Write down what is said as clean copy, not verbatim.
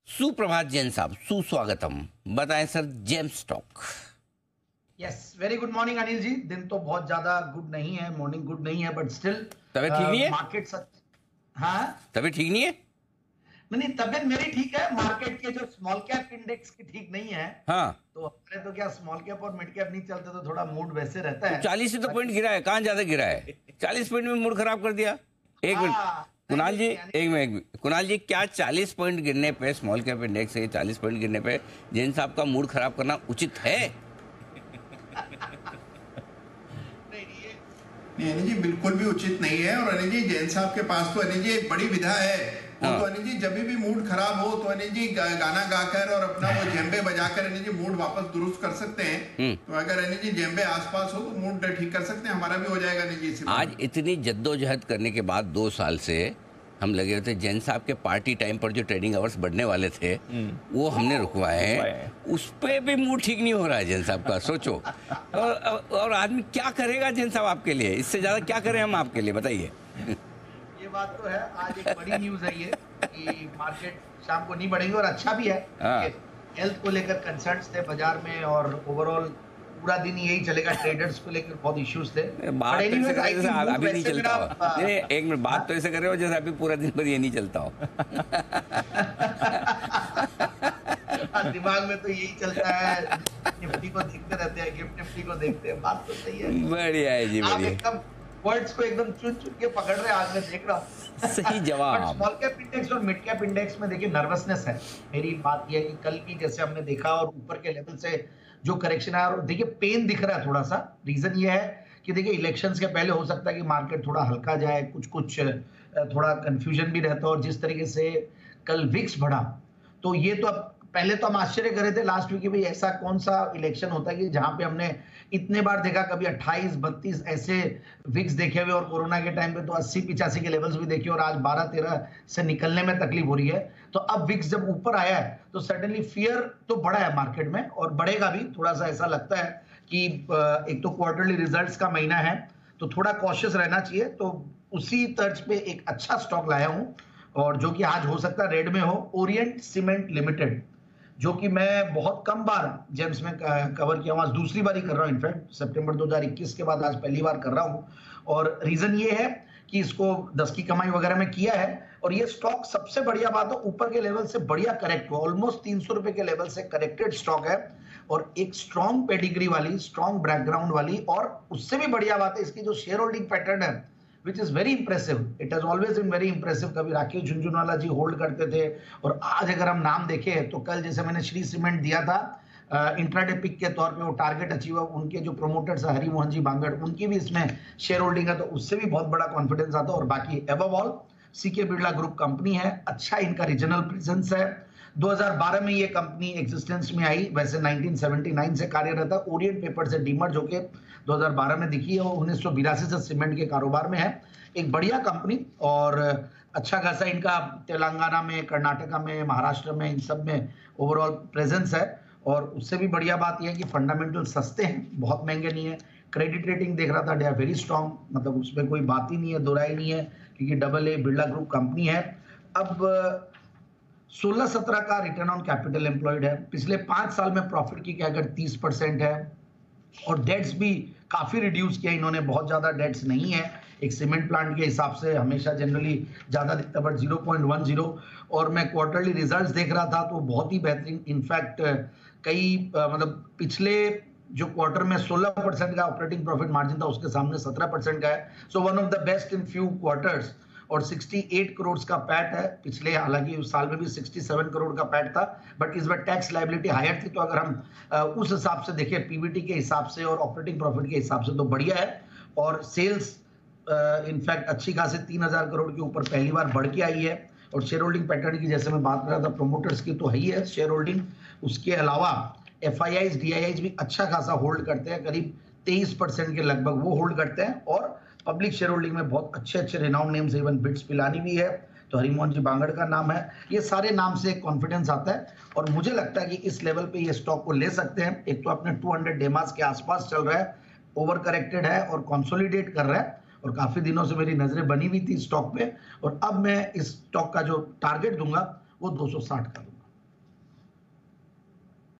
सुप्रभात जैन साहब, सुस्वागतम। बताएं sir, gem stock. Yes, very good morning Anil ji. दिन तो बहुत ज्यादा गुड नहीं है, मॉर्निंग गुड नहीं है, बट स्टिल तबीयत ठीक नहीं है? मार्केट हाँ, तबीयत ठीक नहीं है? नहीं, तबीयत मेरी ठीक है। मार्केट के जो स्मॉल कैप इंडेक्स की ठीक नहीं है। हाँ, तो हमारे तो क्या स्मॉल कैप और मिड कैप नहीं चलते, तो थोड़ा मूड वैसे रहता तो है। 40 से तो पॉइंट गिरा है, कहाँ ज्यादा गिरा है? 40 पॉइंट में मूड खराब कर दिया। एक मिनट कुणाल जी, एक मिनट कुणाल जी, क्या 40 पॉइंट गिरने पे स्मॉल कैप इंडेक्स से 40 पॉइंट गिरने पे जैन साहब का मूड खराब करना उचित है? नहीं अनिल जी, बिल्कुल भी उचित नहीं है। और अनिल जी, जैन साहब के पास तो अनिल जी एक बड़ी विधा है। वो तो अनिल जी जब भी मूड खराब हो तो अनिल जी गाना गाकर और अपना वो जेम्बे बजाकर अनिल जी मूड वापस दुरुस्त कर सकते हैं। तो अगर अनिल जी जेम्बे आसपास हो तो मूड ठीक कर सकते हैं, हमारा भी हो जाएगा अनिल जी। आज इतनी जद्दोजहद करने के बाद 2 साल से हम लगे हुए थे, जैन साहब के पार्टी टाइम पर जो ट्रेडिंग आवर्स बढ़ने वाले थे वो हमने रुकवाए हैं। उस पे भी मूड ठीक नहीं हो रहा है जैन साहब का, सोचो। और आदमी क्या करेगा जैन साहब आपके लिए? इससे ज्यादा क्या करें हम आपके लिए, बताइए। ये बात तो है। आज एक बड़ी न्यूज है ये कि मार्केट शाम को नहीं बढ़ेंगे, और अच्छा भी है। हेल्थ को लेकर कंसर्न्स थे बाजार में, और ओवरऑल पूरा दिन यही चलेगा। ट्रेडर्स को लेकर बहुत इश्यूज थे। बात तो ऐसे कर रहे हो जैसे अभी नहीं चलता हो। नहीं, एक मिनट, बात तो ऐसे कर रहे हो जैसे अभी पूरा दिन भर ये नहीं चलता हो। दिमाग में तो यही चलता है, निफ्टी को देखते रहते हैं, गिफ्ट निफ्टी को देखते हैं। बात तो सही है, बढ़िया है जी, बढ़िया। एकदम वर्ड्स को एकदम चुन चुन के पकड़ रहे हैं, आज मैं देख रहा हूँ। सही जवाब। स्मॉल कैप इंडेक्स और मिड कैप इंडेक्स में देखिए नर्वसनेस है। मेरी बात यह है कि कल की जैसे हमने देखा और ऊपर के लेवल से जो करेक्शन आया, और देखिए पेन दिख रहा है थोड़ा सा। रीजन ये है कि देखिए इलेक्शंस के पहले हो सकता है कि मार्केट थोड़ा हल्का जाए, कुछ थोड़ा कंफ्यूजन भी रहता है। और जिस तरीके से कल विक्स बढ़ा, तो ये तो अब पहले तो हम आश्चर्य कर रहे थे लास्ट वीक कि भाई ऐसा कौन सा इलेक्शन होता है कि जहां पे हमने इतने बार देखा, कभी 28-32 ऐसे विक्स देखे हुए, और कोरोना के टाइम पे तो 80-85 के लेवल्स भी देखे, और आज 12-13 से निकलने में तकलीफ हो रही है। तो अब विक्स जब ऊपर आया है तो सडनली फियर तो बढ़ा है मार्केट में, और बढ़ेगा भी। थोड़ा सा ऐसा लगता है कि एक तो क्वार्टरली रिजल्ट्स का महीना है, तो थोड़ा कॉशियस रहना चाहिए। तो उसी तर्ज पे एक अच्छा स्टॉक लाया हूं, और जो कि आज हो सकता है रेड में हो, ओरिएंट सीमेंट लिमिटेड, जो कि मैं बहुत कम बार जेम्स में कवर किया हूं। आज दूसरी बार ही कर रहा हूं, इनफैक्ट सितंबर 2021 के बाद आज पहली बार कर रहा हूं। और रीजन ये है कि इसको 10 की कमाई वगैरह में किया है, और ये स्टॉक सबसे बढ़िया बात है ऊपर के लेवल से बढ़िया करेक्ट हुआ, ऑलमोस्ट 300 रुपए के लेवल से करेक्टेड स्टॉक है, और एक स्ट्रॉन्ग पेडिग्री वाली, स्ट्रॉन्ग बैकग्राउंड वाली। और उससे भी बढ़िया बात है इसकी जो शेयर होल्डिंग पैटर्न है, which is very impressive. It has always been very impressive. कभी राकेश झुनझुनवाला जी होल्ड करते थे, और आज अगर हम नाम देखें तो कल जैसे मैंने श्री सीमेंट दिया था इंट्राडे पिक के तौर पे, वो टारगेट अचीव है। उनके जो प्रोमोटर्स है हरिमोहन जी बांगड़, उनकी भी इसमें शेयर होल्डिंग है, तो उससे भी बहुत बड़ा कॉन्फिडेंस आता है। और बाकी above all CK Birla group company है, अच्छा इनका रीजनल प्रेजेंस है। 2012 में ये कंपनी एग्जिस्टेंस में आई, वैसे 1979 से कार्यरत है। ओरिएंट पेपर से डीमर जो कि 2012 में दिखी है, और 1982 से सीमेंट के कारोबार में है। एक बढ़िया कंपनी, और अच्छा खासा इनका तेलंगाना में, कर्नाटका में, महाराष्ट्र में, इन सब में ओवरऑल प्रेजेंस है। और उससे भी बढ़िया बात यह है कि फंडामेंटल सस्ते हैं, बहुत महंगे नहीं है। क्रेडिट रेटिंग देख रहा था, दे आर वेरी स्ट्रॉन्ग, मतलब उसमें कोई बात ही नहीं है, दोराई नहीं है, क्योंकि AA बिरला ग्रुप कंपनी है। अब 16-17 का रिटर्न ऑन कैपिटल एम्प्लॉयड है। पिछले 5 साल में प्रॉफिट की क्या अगर 30% है, और डेट्स भी काफी रिड्यूस किया इन्होंने, बहुत ज्यादा डेट्स नहीं है। एक सीमेंट प्लांट के हिसाब से हमेशा जनरली ज्यादा दिखता है, बट 0.10। और मैं क्वार्टरली रिजल्ट्स देख रहा था तो बहुत ही बेहतरीन। इनफैक्ट कई मतलब पिछले जो क्वार्टर में 16% का ऑपरेटिंग प्रॉफिट मार्जिन था, उसके सामने 17% का है। So one of the best in few quarters. और 68 करोड़ का पैट है। पिछले हालांकि उस साल में भी 67 करोड़ का पैट था, बट इस बार टैक्स लायबिलिटी हायर थी। तो अगर हम उस हिसाब से देखें, पीबीटी के हिसाब से और ऑपरेटिंग प्रॉफिट के हिसाब से, तो बढ़िया है। और सेल्स इनफैक्ट अच्छी खासी 3000 करोड़ के ऊपर पहली बार बढ़ के आई है। और शेयर होल्डिंग पैटर्न की जैसे मैं बात कर रहा था, प्रोमोटर्स की तो है ही है शेयर होल्डिंग। उसके अलावा FIIs DIIs भी अच्छा खासा होल्ड करते हैं, करीब 23% के लगभग वो होल्ड करते हैं। और पब्लिक शेयर होल्डिंग में बहुत अच्छे renowned names, even bits Pilani भी है, तो हरिमोहन जी बांगड़ का नाम है। ये सारे नाम से कॉन्फिडेंस आता है, और मुझे लगता है कि इस लेवल पे ये स्टॉक को ले सकते हैं। एक तो अपने 200 डेमास के आसपास चल रहा है, ओवर करेक्टेड है और कंसोलिडेट कर रहा है, और काफी दिनों से मेरी नजरें बनी हुई थी स्टॉक पे। और अब मैं इस स्टॉक का जो टारगेट दूंगा वो 260 का दूंगा।